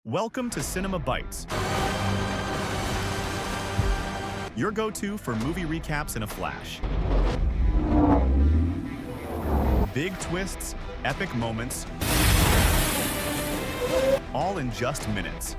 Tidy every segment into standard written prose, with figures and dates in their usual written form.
Welcome to Cinema Bites, your go-to for movie recaps in a flash. Big twists, epic moments, all in just minutes.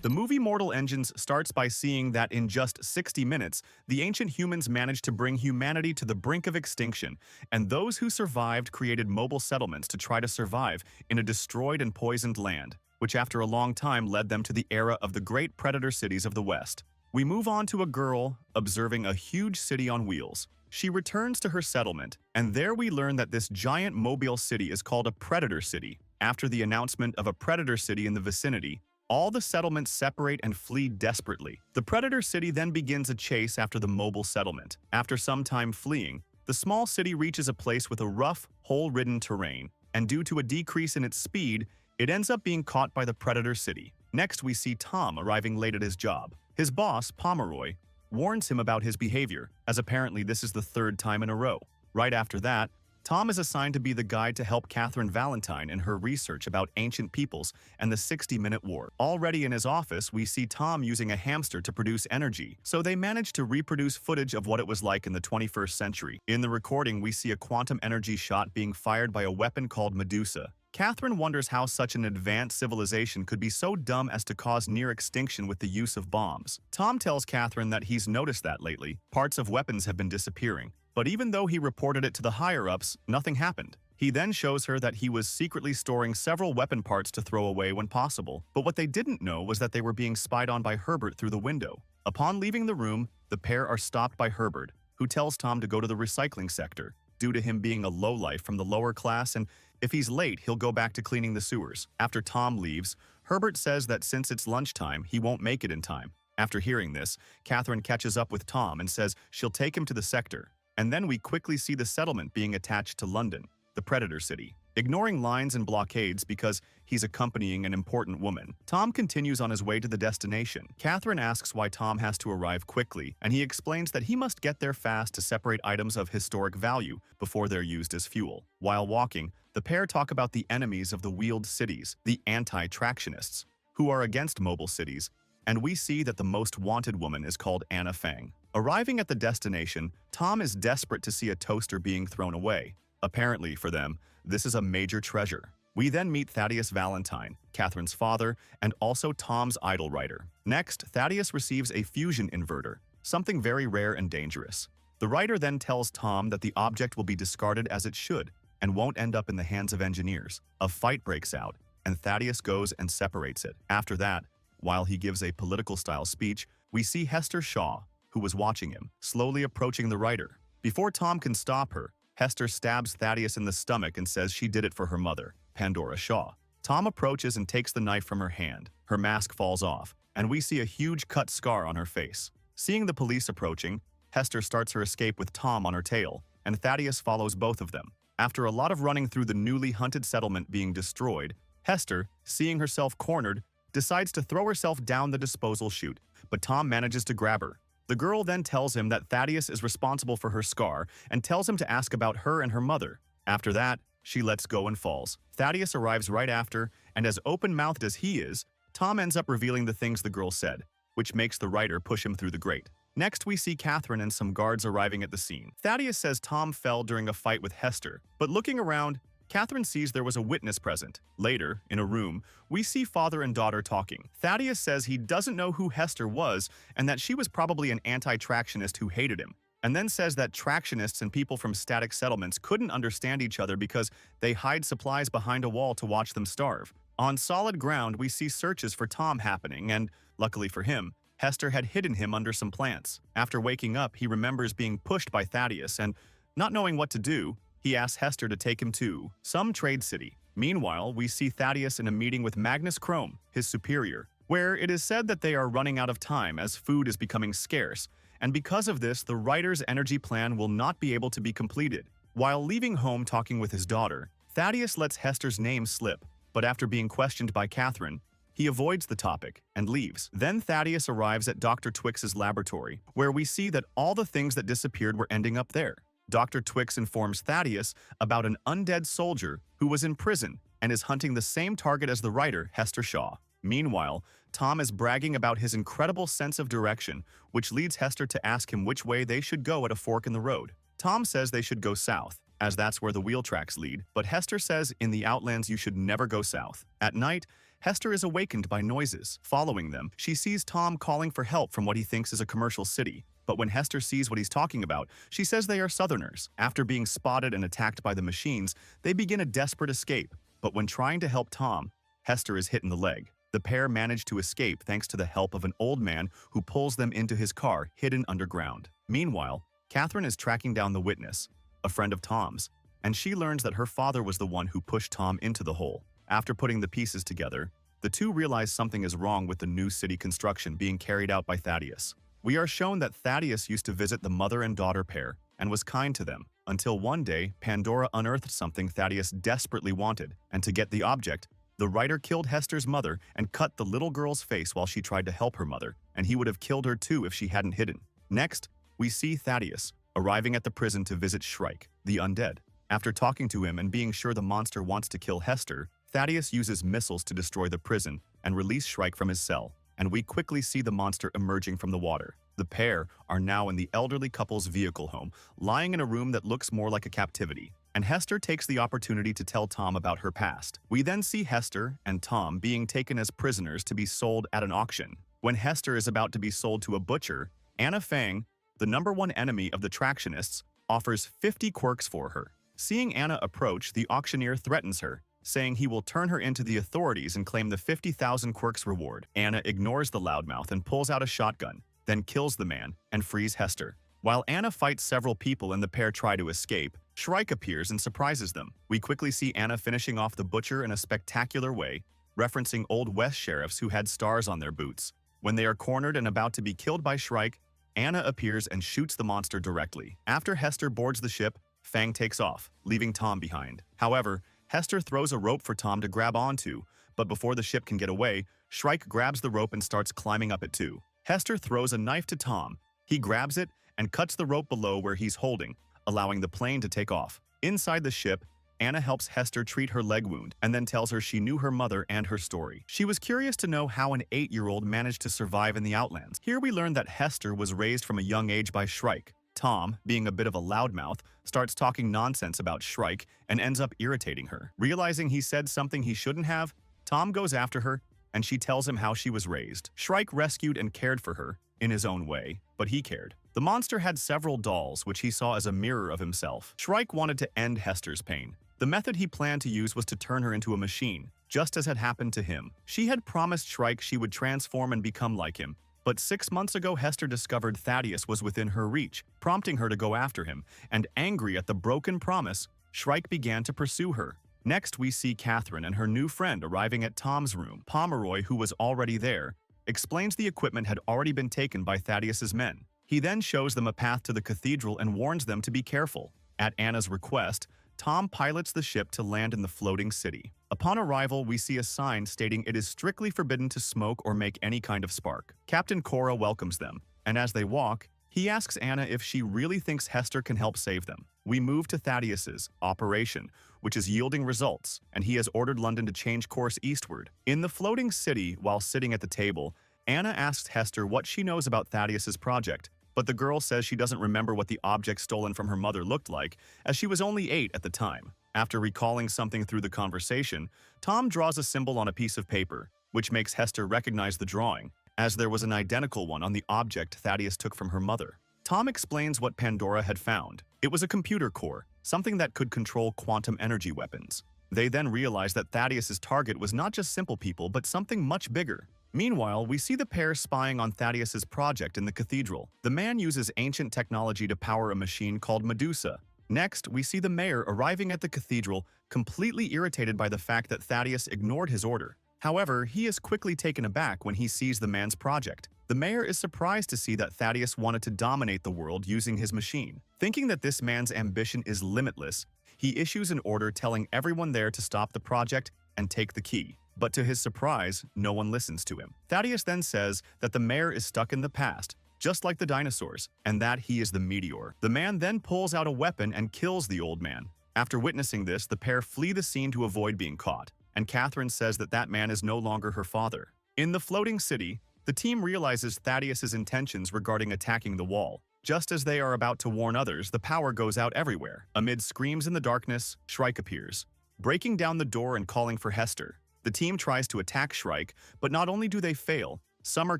The movie Mortal Engines starts by seeing that in just 60 minutes, the ancient humans managed to bring humanity to the brink of extinction, and those who survived created mobile settlements to try to survive in a destroyed and poisoned land, which after a long time led them to the era of the great predator cities of the West. We move on to a girl observing a huge city on wheels. She returns to her settlement, and there we learn that this giant mobile city is called a predator city. After the announcement of a predator city in the vicinity, all the settlements separate and flee desperately. The predator city then begins a chase after the mobile settlement. After some time fleeing, the small city reaches a place with a rough, hole-ridden terrain, and due to a decrease in its speed, it ends up being caught by the predator city. Next, we see Tom arriving late at his job. His boss, Pomeroy, warns him about his behavior, as apparently this is the third time in a row. Right after that, Tom is assigned to be the guide to help Catherine Valentine in her research about ancient peoples and the 60-minute war. Already in his office, we see Tom using a hamster to produce energy, so they manage to reproduce footage of what it was like in the 21st century. In the recording, we see a quantum energy shot being fired by a weapon called Medusa. Catherine wonders how such an advanced civilization could be so dumb as to cause near extinction with the use of bombs. Tom tells Catherine that he's noticed that lately, parts of weapons have been disappearing. But even though he reported it to the higher-ups, nothing happened. He then shows her that he was secretly storing several weapon parts to throw away when possible, but what they didn't know was that they were being spied on by Herbert through the window. Upon leaving the room, the pair are stopped by Herbert, who tells Tom to go to the recycling sector, due to him being a lowlife from the lower class, and if he's late, he'll go back to cleaning the sewers. After Tom leaves, Herbert says that since it's lunchtime, he won't make it in time. After hearing this, Catherine catches up with Tom and says she'll take him to the sector. And then we quickly see the settlement being attached to London, the predator city. Ignoring lines and blockades because he's accompanying an important woman, Tom continues on his way to the destination. Catherine asks why Tom has to arrive quickly, and he explains that he must get there fast to separate items of historic value before they're used as fuel. While walking, the pair talk about the enemies of the wheeled cities, the anti-tractionists, who are against mobile cities, and we see that the most wanted woman is called Anna Fang. Arriving at the destination, Tom is desperate to see a toaster being thrown away. Apparently, for them, this is a major treasure. We then meet Thaddeus Valentine, Catherine's father, and also Tom's idol writer. Next, Thaddeus receives a fusion inverter, something very rare and dangerous. The writer then tells Tom that the object will be discarded as it should, and won't end up in the hands of engineers. A fight breaks out, and Thaddeus goes and separates it. After that, while he gives a political-style speech, we see Hester Shaw, who was watching him, slowly approaching the writer. Before Tom can stop her, Hester stabs Thaddeus in the stomach and says she did it for her mother, Pandora Shaw. Tom approaches and takes the knife from her hand. Her mask falls off, and we see a huge cut scar on her face. Seeing the police approaching, Hester starts her escape with Tom on her tail, and Thaddeus follows both of them. After a lot of running through the newly hunted settlement being destroyed, Hester, seeing herself cornered, decides to throw herself down the disposal chute, but Tom manages to grab her. The girl then tells him that Thaddeus is responsible for her scar and tells him to ask about her and her mother. After that, she lets go and falls. Thaddeus arrives right after, and as open-mouthed as he is, Tom ends up revealing the things the girl said, which makes the writer push him through the grate. Next, we see Catherine and some guards arriving at the scene. Thaddeus says Tom fell during a fight with Hester, but looking around, Catherine sees there was a witness present. Later, in a room, we see father and daughter talking. Thaddeus says he doesn't know who Hester was and that she was probably an anti-tractionist who hated him, and then says that tractionists and people from static settlements couldn't understand each other because they hide supplies behind a wall to watch them starve. On solid ground, we see searches for Tom happening, and, luckily for him, Hester had hidden him under some plants. After waking up, he remembers being pushed by Thaddeus, and, not knowing what to do, he asks Hester to take him to some trade city. Meanwhile, we see Thaddeus in a meeting with Magnus Chrome, his superior, where it is said that they are running out of time as food is becoming scarce, and because of this, the writer's energy plan will not be able to be completed. While leaving home talking with his daughter, Thaddeus lets Hester's name slip, but after being questioned by Catherine, he avoids the topic and leaves. Then Thaddeus arrives at Dr. Twix's laboratory, where we see that all the things that disappeared were ending up there. Dr. Twix informs Thaddeus about an undead soldier who was in prison and is hunting the same target as the writer, Hester Shaw. Meanwhile, Tom is bragging about his incredible sense of direction, which leads Hester to ask him which way they should go at a fork in the road. Tom says they should go south, as that's where the wheel tracks lead, but Hester says in the Outlands you should never go south. At night, Hester is awakened by noises. Following them, she sees Tom calling for help from what he thinks is a commercial city. But when Hester sees what he's talking about, she says they are Southerners. After being spotted and attacked by the machines, they begin a desperate escape. But when trying to help Tom, Hester is hit in the leg. The pair manage to escape thanks to the help of an old man who pulls them into his car hidden underground. Meanwhile, Catherine is tracking down the witness, a friend of Tom's, and she learns that her father was the one who pushed Tom into the hole. After putting the pieces together, the two realize something is wrong with the new city construction being carried out by Thaddeus. We are shown that Thaddeus used to visit the mother and daughter pair and was kind to them, until one day Pandora unearthed something Thaddeus desperately wanted, and to get the object, the writer killed Hester's mother and cut the little girl's face while she tried to help her mother, and he would have killed her too if she hadn't hidden. Next, we see Thaddeus arriving at the prison to visit Shrike, the undead. After talking to him and being sure the monster wants to kill Hester, Thaddeus uses missiles to destroy the prison and release Shrike from his cell, and we quickly see the monster emerging from the water. The pair are now in the elderly couple's vehicle home, lying in a room that looks more like a captivity, and Hester takes the opportunity to tell Tom about her past. We then see Hester and Tom being taken as prisoners to be sold at an auction. When Hester is about to be sold to a butcher, Anna Fang, the #1 enemy of the Tractionists, offers 50 quirks for her. Seeing Anna approach, the auctioneer threatens her, saying he will turn her into the authorities and claim the 50,000 quirks reward. Anna ignores the loudmouth and pulls out a shotgun, then kills the man and frees Hester. While Anna fights several people and the pair try to escape, Shrike appears and surprises them. We quickly see Anna finishing off the butcher in a spectacular way, referencing Old West sheriffs who had stars on their boots. When they are cornered and about to be killed by Shrike, Anna appears and shoots the monster directly. After Hester boards the ship, Fang takes off, leaving Tom behind. However, Hester throws a rope for Tom to grab onto, but before the ship can get away, Shrike grabs the rope and starts climbing up it too. Hester throws a knife to Tom. He grabs it and cuts the rope below where he's holding, allowing the plane to take off. Inside the ship, Anna helps Hester treat her leg wound and then tells her she knew her mother and her story. She was curious to know how an 8-year-old managed to survive in the Outlands. Here we learn that Hester was raised from a young age by Shrike. Tom, being a bit of a loudmouth, starts talking nonsense about Shrike and ends up irritating her. Realizing he said something he shouldn't have, Tom goes after her and she tells him how she was raised. Shrike rescued and cared for her, in his own way, but he cared. The monster had several dolls, which he saw as a mirror of himself. Shrike wanted to end Hester's pain. The method he planned to use was to turn her into a machine, just as had happened to him. She had promised Shrike she would transform and become like him, but 6 months ago Hester discovered Thaddeus was within her reach, prompting her to go after him, and angry at the broken promise, Shrike began to pursue her. Next, we see Catherine and her new friend arriving at Tom's room. Pomeroy, who was already there, explains the equipment had already been taken by Thaddeus's men. He then shows them a path to the cathedral and warns them to be careful. At Anna's request, Tom pilots the ship to land in the floating city. Upon arrival, we see a sign stating it is strictly forbidden to smoke or make any kind of spark. Captain Cora welcomes them, and as they walk, he asks Anna if she really thinks Hester can help save them. We move to Thaddeus's operation, which is yielding results, and he has ordered London to change course eastward. In the floating city, while sitting at the table, Anna asks Hester what she knows about Thaddeus's project, but the girl says she doesn't remember what the object stolen from her mother looked like, as she was only 8 at the time. After recalling something through the conversation, Tom draws a symbol on a piece of paper, which makes Hester recognize the drawing, as there was an identical one on the object Thaddeus took from her mother. Tom explains what Pandora had found. It was a computer core, something that could control quantum energy weapons. They then realize that Thaddeus's target was not just simple people, but something much bigger. Meanwhile, we see the pair spying on Thaddeus's project in the cathedral. The man uses ancient technology to power a machine called Medusa. Next, we see the mayor arriving at the cathedral, completely irritated by the fact that Thaddeus ignored his order. However, he is quickly taken aback when he sees the man's project. The mayor is surprised to see that Thaddeus wanted to dominate the world using his machine. Thinking that this man's ambition is limitless, he issues an order telling everyone there to stop the project and take the key. But to his surprise, no one listens to him. Thaddeus then says that the mayor is stuck in the past, just like the dinosaurs, and that he is the meteor. The man then pulls out a weapon and kills the old man. After witnessing this, the pair flee the scene to avoid being caught, and Catherine says that that man is no longer her father. In the floating city, the team realizes Thaddeus's intentions regarding attacking the wall. Just as they are about to warn others, the power goes out everywhere. Amid screams in the darkness, Shrike appears, breaking down the door and calling for Hester. The team tries to attack Shrike, but not only do they fail, some are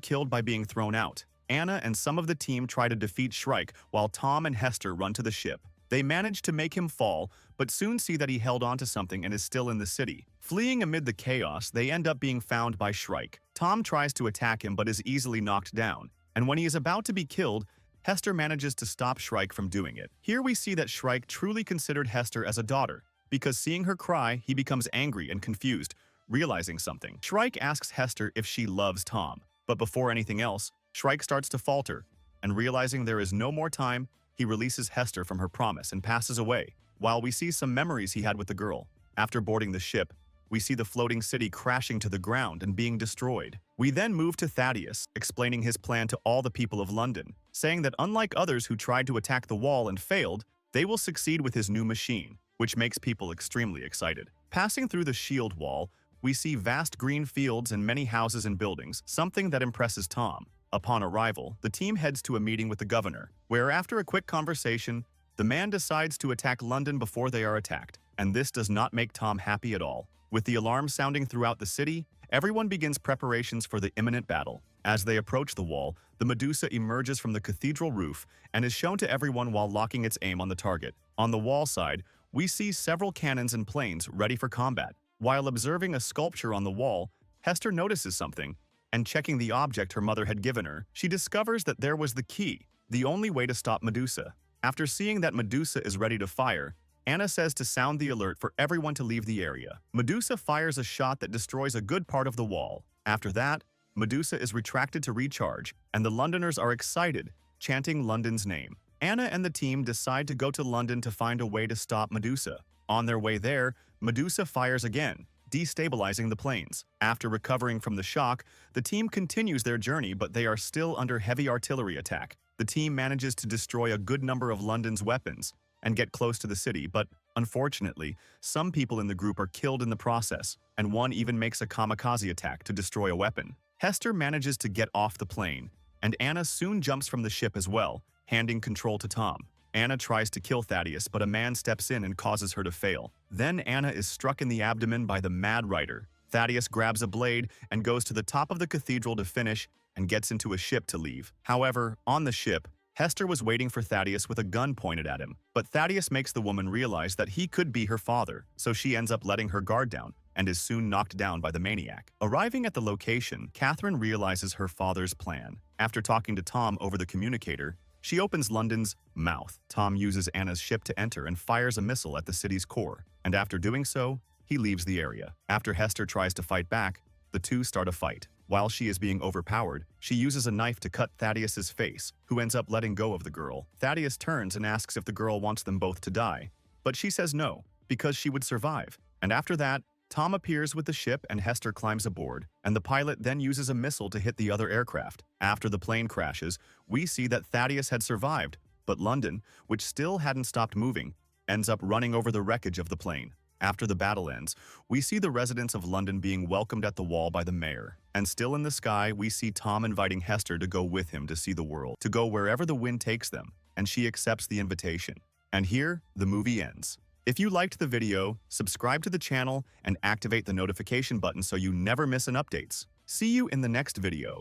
killed by being thrown out. Anna and some of the team try to defeat Shrike while Tom and Hester run to the ship. They manage to make him fall, but soon see that he held onto something and is still in the city. Fleeing amid the chaos, they end up being found by Shrike. Tom tries to attack him but is easily knocked down, and when he is about to be killed, Hester manages to stop Shrike from doing it. Here we see that Shrike truly considered Hester as a daughter, because seeing her cry, he becomes angry and confused, realizing something. Shrike asks Hester if she loves Tom, but before anything else, Shrike starts to falter, and realizing there is no more time, he releases Hester from her promise and passes away, while we see some memories he had with the girl. After boarding the ship, we see the floating city crashing to the ground and being destroyed. We then move to Thaddeus, explaining his plan to all the people of London, saying that unlike others who tried to attack the wall and failed, they will succeed with his new machine, which makes people extremely excited. Passing through the shield wall, we see vast green fields and many houses and buildings, something that impresses Tom. Upon arrival, the team heads to a meeting with the governor, where after a quick conversation, the man decides to attack London before they are attacked, and this does not make Tom happy at all. With the alarm sounding throughout the city, everyone begins preparations for the imminent battle. As they approach the wall, the Medusa emerges from the cathedral roof and is shown to everyone while locking its aim on the target. On the wall side, we see several cannons and planes ready for combat. While observing a sculpture on the wall, Hester notices something, and checking the object her mother had given her, she discovers that there was the key, the only way to stop Medusa. After seeing that Medusa is ready to fire, Anna says to sound the alert for everyone to leave the area. Medusa fires a shot that destroys a good part of the wall. After that, Medusa is retracted to recharge, and the Londoners are excited, chanting London's name. Anna and the team decide to go to London to find a way to stop Medusa. On their way there, Medusa fires again, destabilizing the planes. After recovering from the shock, the team continues their journey, but they are still under heavy artillery attack. The team manages to destroy a good number of London's weapons and get close to the city, but unfortunately, some people in the group are killed in the process, and one even makes a kamikaze attack to destroy a weapon. Hester manages to get off the plane, and Anna soon jumps from the ship as well, handing control to Tom. Anna tries to kill Thaddeus, but a man steps in and causes her to fail. Then Anna is struck in the abdomen by the Mad Rider. Thaddeus grabs a blade and goes to the top of the cathedral to finish and gets into a ship to leave. However, on the ship, Hester was waiting for Thaddeus with a gun pointed at him, but Thaddeus makes the woman realize that he could be her father, so she ends up letting her guard down and is soon knocked down by the maniac. Arriving at the location, Catherine realizes her father's plan. After talking to Tom over the communicator, she opens London's mouth. Tom uses Anna's ship to enter and fires a missile at the city's core, and after doing so, he leaves the area. After Hester tries to fight back, the two start a fight. While she is being overpowered, she uses a knife to cut Thaddeus's face, who ends up letting go of the girl. Thaddeus turns and asks if the girl wants them both to die, but she says no, because she would survive. And after that, Tom appears with the ship and Hester climbs aboard, and the pilot then uses a missile to hit the other aircraft. After the plane crashes, we see that Thaddeus had survived, but London, which still hadn't stopped moving, ends up running over the wreckage of the plane. After the battle ends, we see the residents of London being welcomed at the wall by the mayor. And still in the sky, we see Tom inviting Hester to go with him to see the world, to go wherever the wind takes them, and she accepts the invitation. And here, the movie ends. If you liked the video, subscribe to the channel and activate the notification button so you never miss an updates. See you in the next video.